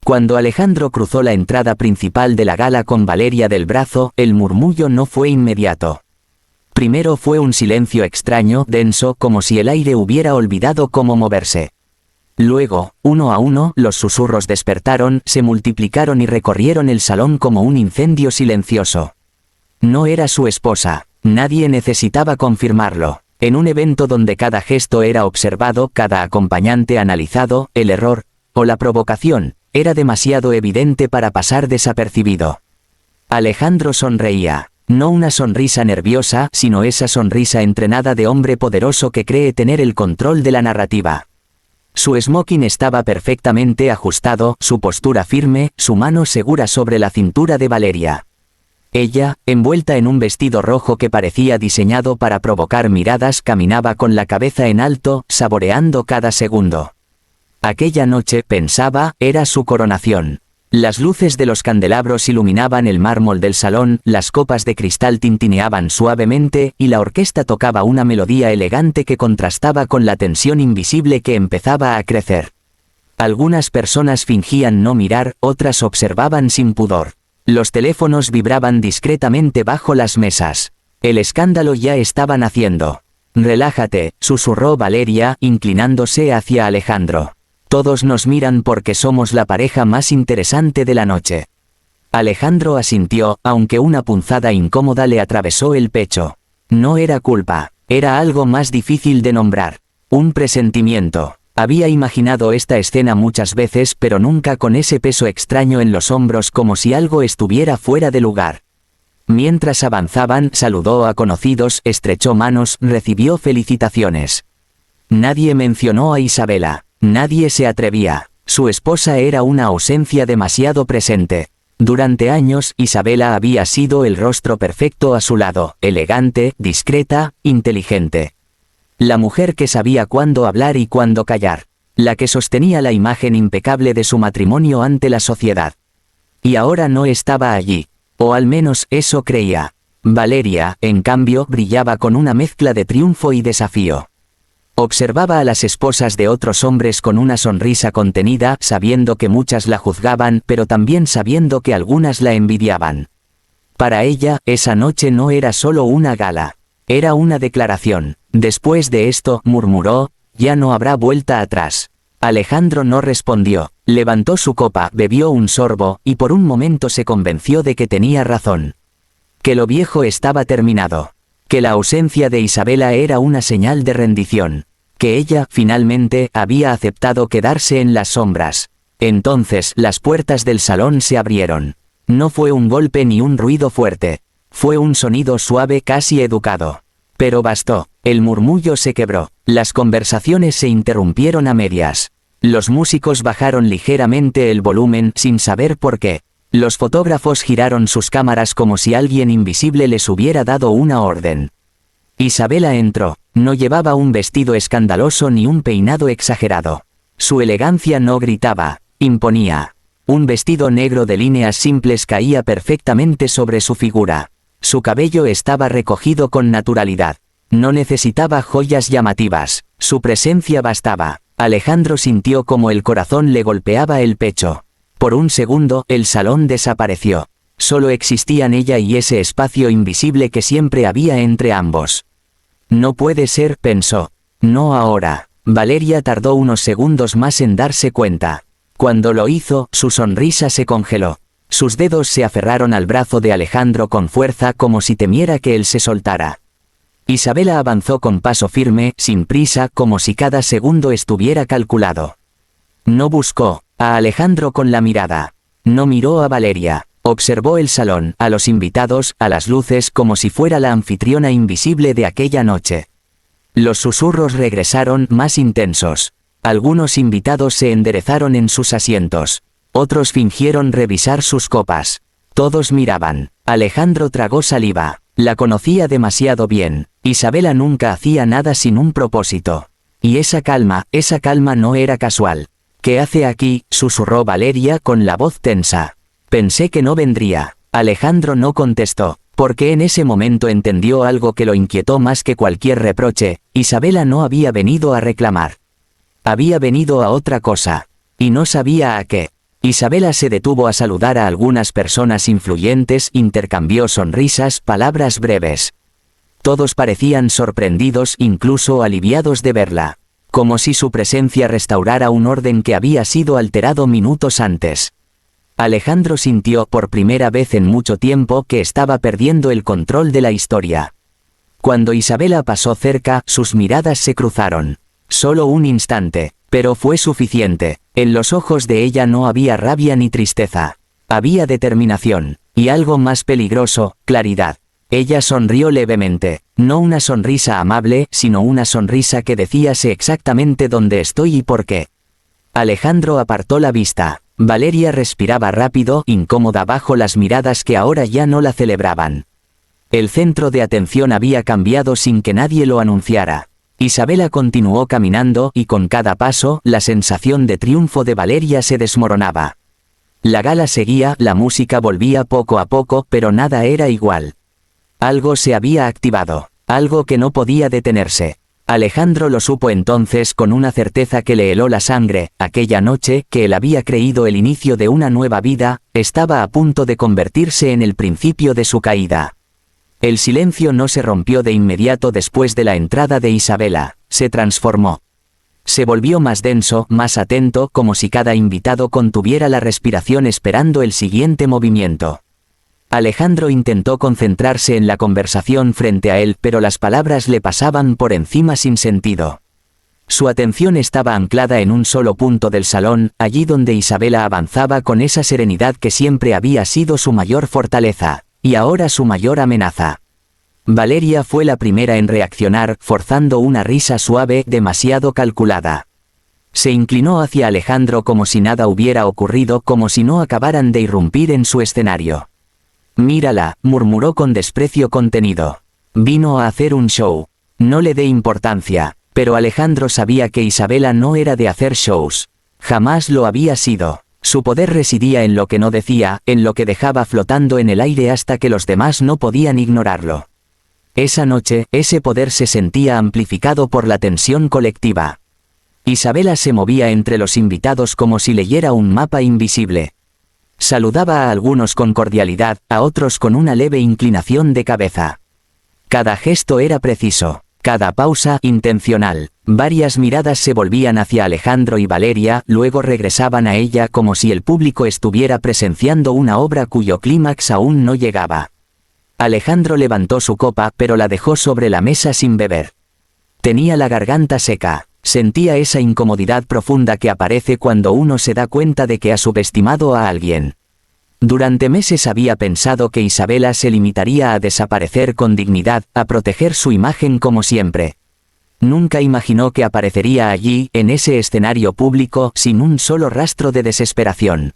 Cuando Alejandro cruzó la entrada principal de la gala con Valeria del brazo, el murmullo no fue inmediato. Primero fue un silencio extraño, denso, como si el aire hubiera olvidado cómo moverse. Luego, uno a uno, los susurros despertaron, se multiplicaron y recorrieron el salón como un incendio silencioso. No era su esposa. Nadie necesitaba confirmarlo. En un evento donde cada gesto era observado, cada acompañante analizado, el error, o la provocación, era demasiado evidente para pasar desapercibido. Alejandro sonreía. No una sonrisa nerviosa, sino esa sonrisa entrenada de hombre poderoso que cree tener el control de la narrativa. Su smoking estaba perfectamente ajustado, su postura firme, su mano segura sobre la cintura de Valeria. Ella, envuelta en un vestido rojo que parecía diseñado para provocar miradas, caminaba con la cabeza en alto, saboreando cada segundo. Aquella noche, pensaba, era su coronación. Las luces de los candelabros iluminaban el mármol del salón, las copas de cristal tintineaban suavemente, y la orquesta tocaba una melodía elegante que contrastaba con la tensión invisible que empezaba a crecer. Algunas personas fingían no mirar, otras observaban sin pudor. Los teléfonos vibraban discretamente bajo las mesas. El escándalo ya estaba naciendo. «Relájate», susurró Valeria, inclinándose hacia Alejandro. «Todos nos miran porque somos la pareja más interesante de la noche». Alejandro asintió, aunque una punzada incómoda le atravesó el pecho. No era culpa, era algo más difícil de nombrar. Un presentimiento. Había imaginado esta escena muchas veces, pero nunca con ese peso extraño en los hombros, como si algo estuviera fuera de lugar. Mientras avanzaban, saludó a conocidos, estrechó manos, recibió felicitaciones. Nadie mencionó a Isabela. Nadie se atrevía. Su esposa era una ausencia demasiado presente. Durante años, Isabela había sido el rostro perfecto a su lado, elegante, discreta, inteligente. La mujer que sabía cuándo hablar y cuándo callar. La que sostenía la imagen impecable de su matrimonio ante la sociedad. Y ahora no estaba allí. O al menos eso creía. Valeria, en cambio, brillaba con una mezcla de triunfo y desafío. Observaba a las esposas de otros hombres con una sonrisa contenida, sabiendo que muchas la juzgaban, pero también sabiendo que algunas la envidiaban. Para ella, esa noche no era solo una gala. Era una declaración. Después de esto, murmuró, ya no habrá vuelta atrás. Alejandro no respondió. Levantó su copa, bebió un sorbo, y por un momento se convenció de que tenía razón. Que lo viejo estaba terminado. Que la ausencia de Isabela era una señal de rendición. Que ella, finalmente, había aceptado quedarse en las sombras. Entonces, las puertas del salón se abrieron. No fue un golpe ni un ruido fuerte. Fue un sonido suave, casi educado. Pero bastó. El murmullo se quebró. Las conversaciones se interrumpieron a medias. Los músicos bajaron ligeramente el volumen, sin saber por qué. Los fotógrafos giraron sus cámaras como si alguien invisible les hubiera dado una orden. Isabela entró. No llevaba un vestido escandaloso ni un peinado exagerado. Su elegancia no gritaba, imponía. Un vestido negro de líneas simples caía perfectamente sobre su figura. Su cabello estaba recogido con naturalidad. No necesitaba joyas llamativas. Su presencia bastaba. Alejandro sintió como el corazón le golpeaba el pecho. Por un segundo, el salón desapareció. Solo existían ella y ese espacio invisible que siempre había entre ambos. No puede ser, pensó. No ahora. Valeria tardó unos segundos más en darse cuenta. Cuando lo hizo, su sonrisa se congeló. Sus dedos se aferraron al brazo de Alejandro con fuerza, como si temiera que él se soltara. Isabela avanzó con paso firme, sin prisa, como si cada segundo estuviera calculado. No buscó a Alejandro con la mirada. No miró a Valeria. Observó el salón, a los invitados, a las luces, como si fuera la anfitriona invisible de aquella noche. Los susurros regresaron, más intensos. Algunos invitados se enderezaron en sus asientos. Otros fingieron revisar sus copas. Todos miraban. Alejandro tragó saliva. La conocía demasiado bien. Isabela nunca hacía nada sin un propósito. Y esa calma no era casual. ¿Qué hace aquí?, susurró Valeria con la voz tensa. Pensé que no vendría. Alejandro no contestó, porque en ese momento entendió algo que lo inquietó más que cualquier reproche. Isabela no había venido a reclamar. Había venido a otra cosa. Y no sabía a qué. Isabela se detuvo a saludar a algunas personas influyentes, intercambió sonrisas, palabras breves. Todos parecían sorprendidos, incluso aliviados de verla, como si su presencia restaurara un orden que había sido alterado minutos antes. Alejandro sintió por primera vez en mucho tiempo que estaba perdiendo el control de la historia. Cuando Isabela pasó cerca, sus miradas se cruzaron. Solo un instante, pero fue suficiente. En los ojos de ella no había rabia ni tristeza. Había determinación, y algo más peligroso, claridad. Ella sonrió levemente, no una sonrisa amable, sino una sonrisa que decía: sé exactamente dónde estoy y por qué. Alejandro apartó la vista. Valeria respiraba rápido, incómoda bajo las miradas que ahora ya no la celebraban. El centro de atención había cambiado sin que nadie lo anunciara. Isabela continuó caminando y con cada paso, la sensación de triunfo de Valeria se desmoronaba. La gala seguía, la música volvía poco a poco, pero nada era igual. Algo se había activado, algo que no podía detenerse. Alejandro lo supo entonces con una certeza que le heló la sangre. Aquella noche, que él había creído el inicio de una nueva vida, estaba a punto de convertirse en el principio de su caída. El silencio no se rompió de inmediato después de la entrada de Isabela, se transformó. Se volvió más denso, más atento, como si cada invitado contuviera la respiración esperando el siguiente movimiento. Alejandro intentó concentrarse en la conversación frente a él, pero las palabras le pasaban por encima sin sentido. Su atención estaba anclada en un solo punto del salón, allí donde Isabela avanzaba con esa serenidad que siempre había sido su mayor fortaleza, y ahora su mayor amenaza. Valeria fue la primera en reaccionar, forzando una risa suave, demasiado calculada. Se inclinó hacia Alejandro como si nada hubiera ocurrido, como si no acabaran de irrumpir en su escenario. «Mírala», murmuró con desprecio contenido. «Vino a hacer un show. No le dé importancia». Pero Alejandro sabía que Isabela no era de hacer shows. Jamás lo había sido. Su poder residía en lo que no decía, en lo que dejaba flotando en el aire hasta que los demás no podían ignorarlo. Esa noche, ese poder se sentía amplificado por la tensión colectiva. Isabela se movía entre los invitados como si leyera un mapa invisible. Saludaba a algunos con cordialidad, a otros con una leve inclinación de cabeza. Cada gesto era preciso, cada pausa intencional. Varias miradas se volvían hacia Alejandro y Valeria, luego regresaban a ella como si el público estuviera presenciando una obra cuyo clímax aún no llegaba. Alejandro levantó su copa, pero la dejó sobre la mesa sin beber. Tenía la garganta seca. Sentía esa incomodidad profunda que aparece cuando uno se da cuenta de que ha subestimado a alguien. Durante meses había pensado que Isabela se limitaría a desaparecer con dignidad, a proteger su imagen como siempre. Nunca imaginó que aparecería allí, en ese escenario público, sin un solo rastro de desesperación.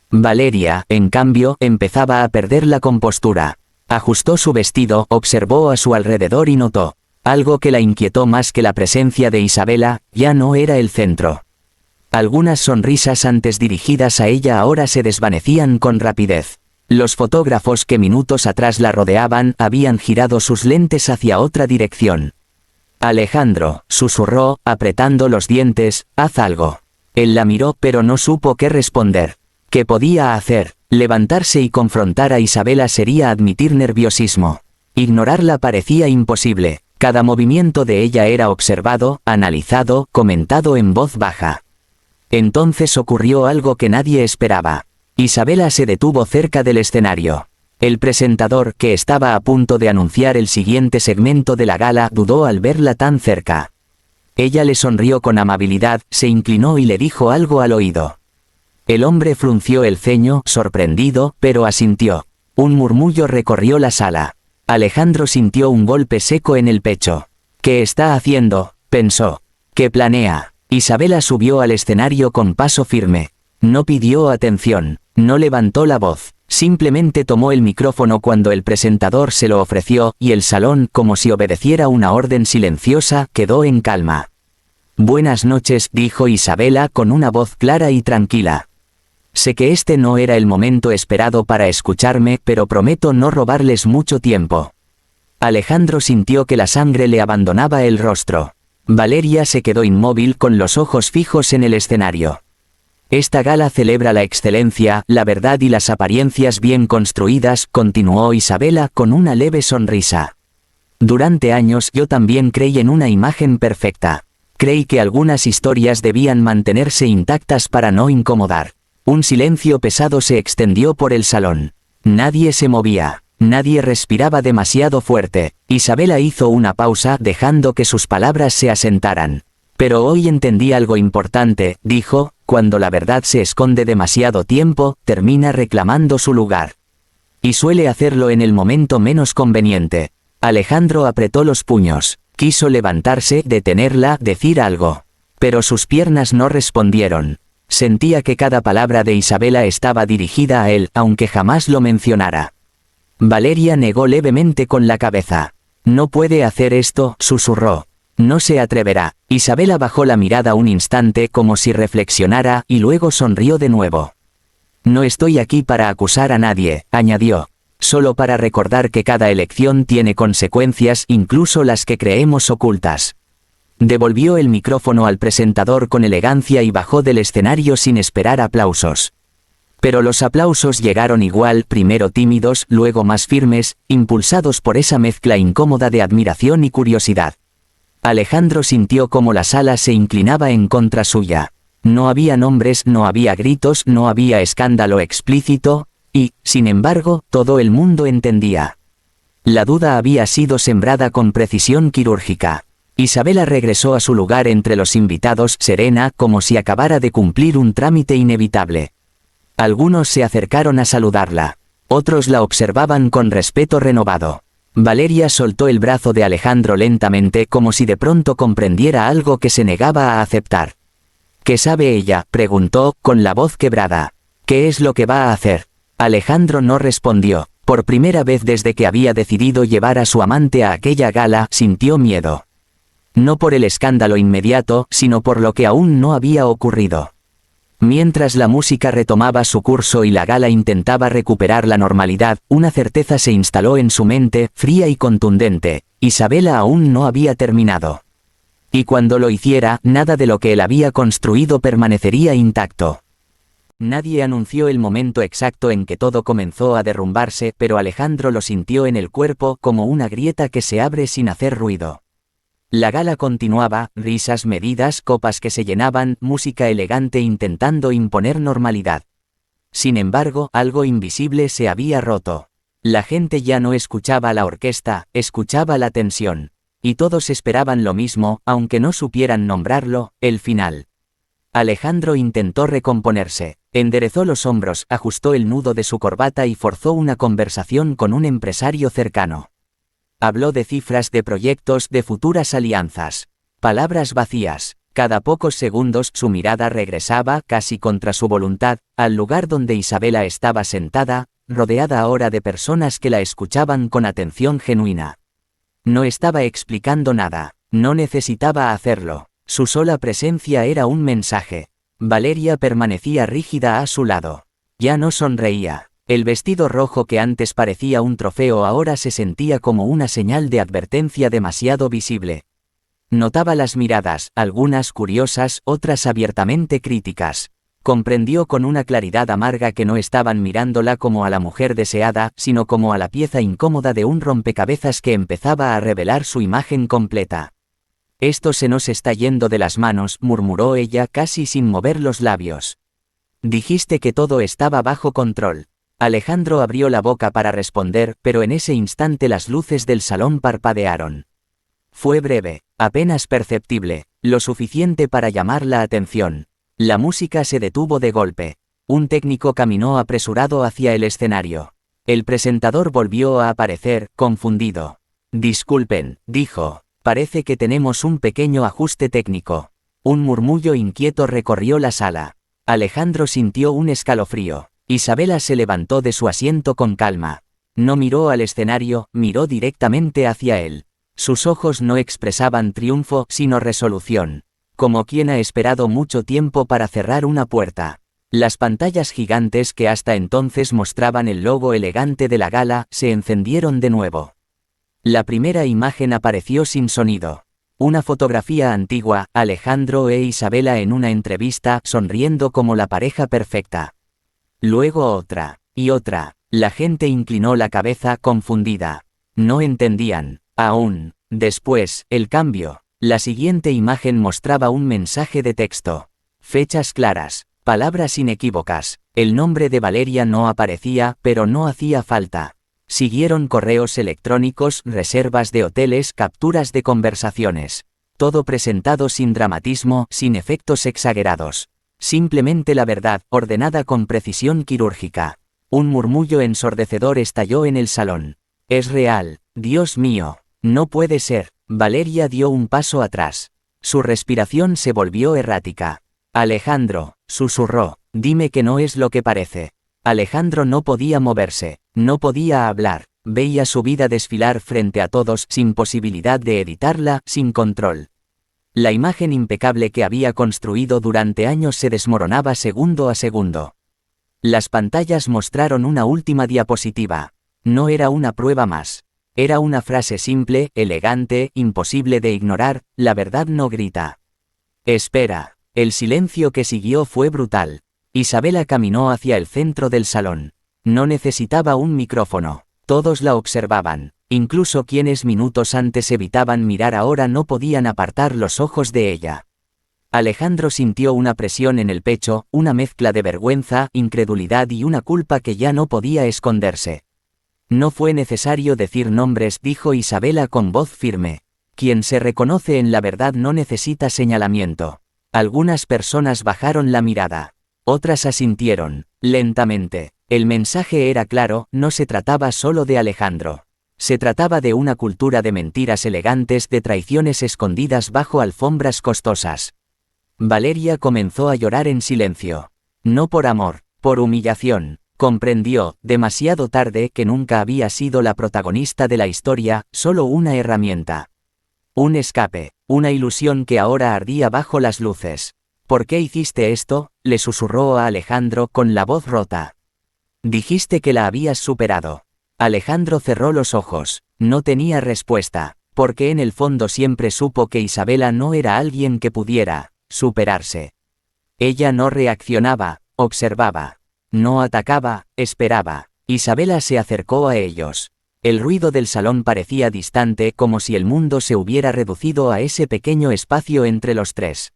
Valeria, en cambio, empezaba a perder la compostura. Ajustó su vestido, observó a su alrededor y notó algo que la inquietó más que la presencia de Isabela: ya no era el centro. Algunas sonrisas antes dirigidas a ella ahora se desvanecían con rapidez. Los fotógrafos que minutos atrás la rodeaban habían girado sus lentes hacia otra dirección. Alejandro, susurró, apretando los dientes, haz algo. Él la miró pero no supo qué responder. ¿Qué podía hacer? Levantarse y confrontar a Isabela sería admitir nerviosismo. Ignorarla parecía imposible. Cada movimiento de ella era observado, analizado, comentado en voz baja. Entonces ocurrió algo que nadie esperaba. Isabela se detuvo cerca del escenario. El presentador, que estaba a punto de anunciar el siguiente segmento de la gala, dudó al verla tan cerca. Ella le sonrió con amabilidad, se inclinó y le dijo algo al oído. El hombre frunció el ceño, sorprendido, pero asintió. Un murmullo recorrió la sala. Alejandro sintió un golpe seco en el pecho. ¿Qué está haciendo?, pensó. ¿Qué planea? Isabela subió al escenario con paso firme. No pidió atención, no levantó la voz, simplemente tomó el micrófono cuando el presentador se lo ofreció, y el salón, como si obedeciera una orden silenciosa, quedó en calma. Buenas noches, dijo Isabela con una voz clara y tranquila. Sé que este no era el momento esperado para escucharme, pero prometo no robarles mucho tiempo. Alejandro sintió que la sangre le abandonaba el rostro. Valeria se quedó inmóvil con los ojos fijos en el escenario. Esta gala celebra la excelencia, la verdad y las apariencias bien construidas, continuó Isabela con una leve sonrisa. Durante años yo también creí en una imagen perfecta. Creí que algunas historias debían mantenerse intactas para no incomodar. Un silencio pesado se extendió por el salón. Nadie se movía. Nadie respiraba demasiado fuerte. Isabela hizo una pausa dejando que sus palabras se asentaran. Pero hoy entendí algo importante, dijo, cuando la verdad se esconde demasiado tiempo, termina reclamando su lugar. Y suele hacerlo en el momento menos conveniente. Alejandro apretó los puños. Quiso levantarse, detenerla, decir algo. Pero sus piernas no respondieron. Sentía que cada palabra de Isabela estaba dirigida a él, aunque jamás lo mencionara. Valeria negó levemente con la cabeza. No puede hacer esto, susurró. No se atreverá. Isabela bajó la mirada un instante como si reflexionara y luego sonrió de nuevo. No estoy aquí para acusar a nadie, añadió. Solo para recordar que cada elección tiene consecuencias, incluso las que creemos ocultas. Devolvió el micrófono al presentador con elegancia y bajó del escenario sin esperar aplausos. Pero los aplausos llegaron igual, primero tímidos, luego más firmes, impulsados por esa mezcla incómoda de admiración y curiosidad. Alejandro sintió cómo la sala se inclinaba en contra suya. No había nombres, no había gritos, no había escándalo explícito, y, sin embargo, todo el mundo entendía. La duda había sido sembrada con precisión quirúrgica. Isabela regresó a su lugar entre los invitados, serena, como si acabara de cumplir un trámite inevitable. Algunos se acercaron a saludarla. Otros la observaban con respeto renovado. Valeria soltó el brazo de Alejandro lentamente como si de pronto comprendiera algo que se negaba a aceptar. ¿Qué sabe ella?, preguntó, con la voz quebrada. ¿Qué es lo que va a hacer? Alejandro no respondió. Por primera vez desde que había decidido llevar a su amante a aquella gala, sintió miedo. No por el escándalo inmediato, sino por lo que aún no había ocurrido. Mientras la música retomaba su curso y la gala intentaba recuperar la normalidad, una certeza se instaló en su mente, fría y contundente: Isabela aún no había terminado. Y cuando lo hiciera, nada de lo que él había construido permanecería intacto. Nadie anunció el momento exacto en que todo comenzó a derrumbarse, pero Alejandro lo sintió en el cuerpo, como una grieta que se abre sin hacer ruido. La gala continuaba, risas medidas, copas que se llenaban, música elegante intentando imponer normalidad. Sin embargo, algo invisible se había roto. La gente ya no escuchaba a la orquesta, escuchaba la tensión. Y todos esperaban lo mismo, aunque no supieran nombrarlo: el final. Alejandro intentó recomponerse, enderezó los hombros, ajustó el nudo de su corbata y forzó una conversación con un empresario cercano. Habló de cifras, de proyectos, de futuras alianzas. Palabras vacías. Cada pocos segundos su mirada regresaba, casi contra su voluntad, al lugar donde Isabela estaba sentada, rodeada ahora de personas que la escuchaban con atención genuina. No estaba explicando nada, no necesitaba hacerlo. Su sola presencia era un mensaje. Valeria permanecía rígida a su lado. Ya no sonreía. El vestido rojo que antes parecía un trofeo ahora se sentía como una señal de advertencia demasiado visible. Notaba las miradas, algunas curiosas, otras abiertamente críticas. Comprendió con una claridad amarga que no estaban mirándola como a la mujer deseada, sino como a la pieza incómoda de un rompecabezas que empezaba a revelar su imagen completa. «Esto se nos está yendo de las manos», murmuró ella casi sin mover los labios. «Dijiste que todo estaba bajo control». Alejandro abrió la boca para responder, pero en ese instante las luces del salón parpadearon. Fue breve, apenas perceptible, lo suficiente para llamar la atención. La música se detuvo de golpe. Un técnico caminó apresurado hacia el escenario. El presentador volvió a aparecer, confundido. «Disculpen», dijo, «parece que tenemos un pequeño ajuste técnico». Un murmullo inquieto recorrió la sala. Alejandro sintió un escalofrío. Isabela se levantó de su asiento con calma. No miró al escenario, miró directamente hacia él. Sus ojos no expresaban triunfo, sino resolución. Como quien ha esperado mucho tiempo para cerrar una puerta. Las pantallas gigantes que hasta entonces mostraban el logo elegante de la gala, se encendieron de nuevo. La primera imagen apareció sin sonido. Una fotografía antigua, Alejandro e Isabela en una entrevista, sonriendo como la pareja perfecta. Luego otra, y otra. La gente inclinó la cabeza confundida. No entendían, aún. Después, el cambio. La siguiente imagen mostraba un mensaje de texto. Fechas claras, palabras inequívocas. El nombre de Valeria no aparecía, pero no hacía falta. Siguieron correos electrónicos, reservas de hoteles, capturas de conversaciones. Todo presentado sin dramatismo, sin efectos exagerados. Simplemente la verdad, ordenada con precisión quirúrgica. Un murmullo ensordecedor estalló en el salón. Es real, Dios mío, no puede ser. Valeria dio un paso atrás. Su respiración se volvió errática. Alejandro, susurró, dime que no es lo que parece. Alejandro no podía moverse, no podía hablar, veía su vida desfilar frente a todos sin posibilidad de editarla, sin control. La imagen impecable que había construido durante años se desmoronaba segundo a segundo. Las pantallas mostraron una última diapositiva. No era una prueba más. Era una frase simple, elegante, imposible de ignorar, la verdad no grita. Espera. El silencio que siguió fue brutal. Isabela caminó hacia el centro del salón. No necesitaba un micrófono. Todos la observaban. Incluso quienes minutos antes evitaban mirar ahora no podían apartar los ojos de ella. Alejandro sintió una presión en el pecho, una mezcla de vergüenza, incredulidad y una culpa que ya no podía esconderse. No fue necesario decir nombres, dijo Isabela con voz firme. Quien se reconoce en la verdad no necesita señalamiento. Algunas personas bajaron la mirada. Otras asintieron, lentamente. El mensaje era claro, no se trataba solo de Alejandro. Se trataba de una cultura de mentiras elegantes, de traiciones escondidas bajo alfombras costosas. Valeria comenzó a llorar en silencio. No por amor, por humillación. Comprendió, demasiado tarde, que nunca había sido la protagonista de la historia, solo una herramienta. Un escape, una ilusión que ahora ardía bajo las luces. ¿Por qué hiciste esto?, le susurró a Alejandro con la voz rota. Dijiste que la habías superado. Alejandro cerró los ojos. No tenía respuesta, porque en el fondo siempre supo que Isabela no era alguien que pudiera superarse. Ella no reaccionaba, observaba. No atacaba, esperaba. Isabela se acercó a ellos. El ruido del salón parecía distante, como si el mundo se hubiera reducido a ese pequeño espacio entre los tres.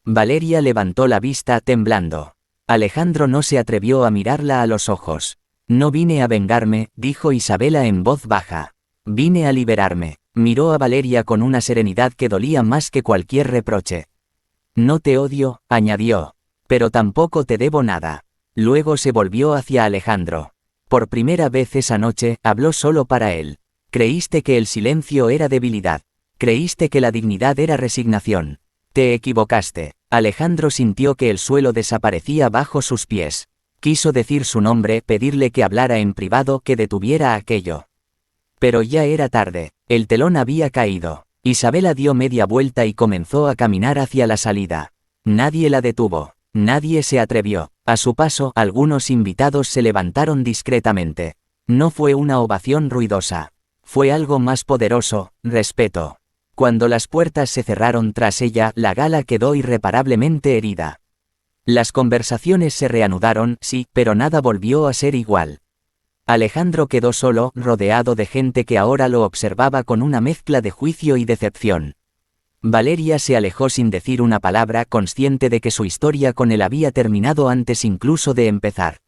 Valeria levantó la vista temblando. Alejandro no se atrevió a mirarla a los ojos. No vine a vengarme, dijo Isabela en voz baja. Vine a liberarme. Miró a Valeria con una serenidad que dolía más que cualquier reproche. No te odio, añadió. Pero tampoco te debo nada. Luego se volvió hacia Alejandro. Por primera vez esa noche, habló solo para él. Creíste que el silencio era debilidad. Creíste que la dignidad era resignación. Te equivocaste. Alejandro sintió que el suelo desaparecía bajo sus pies. Quiso decir su nombre, pedirle que hablara en privado, que detuviera aquello. Pero ya era tarde. El telón había caído. Isabela dio media vuelta y comenzó a caminar hacia la salida. Nadie la detuvo. Nadie se atrevió. A su paso, algunos invitados se levantaron discretamente. No fue una ovación ruidosa. Fue algo más poderoso, respeto. Cuando las puertas se cerraron tras ella, la gala quedó irreparablemente herida. Las conversaciones se reanudaron, sí, pero nada volvió a ser igual. Alejandro quedó solo, rodeado de gente que ahora lo observaba con una mezcla de juicio y decepción. Valeria se alejó sin decir una palabra, consciente de que su historia con él había terminado antes incluso de empezar.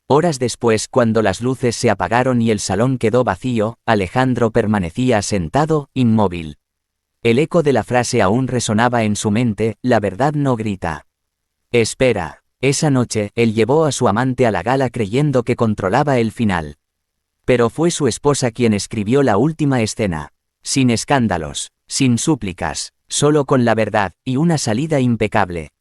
Horas después, cuando las luces se apagaron y el salón quedó vacío, Alejandro permanecía sentado, inmóvil. El eco de la frase aún resonaba en su mente, la verdad no grita. Espera. Esa noche, él llevó a su amante a la gala creyendo que controlaba el final. Pero fue su esposa quien escribió la última escena. Sin escándalos, sin súplicas, solo con la verdad, y una salida impecable.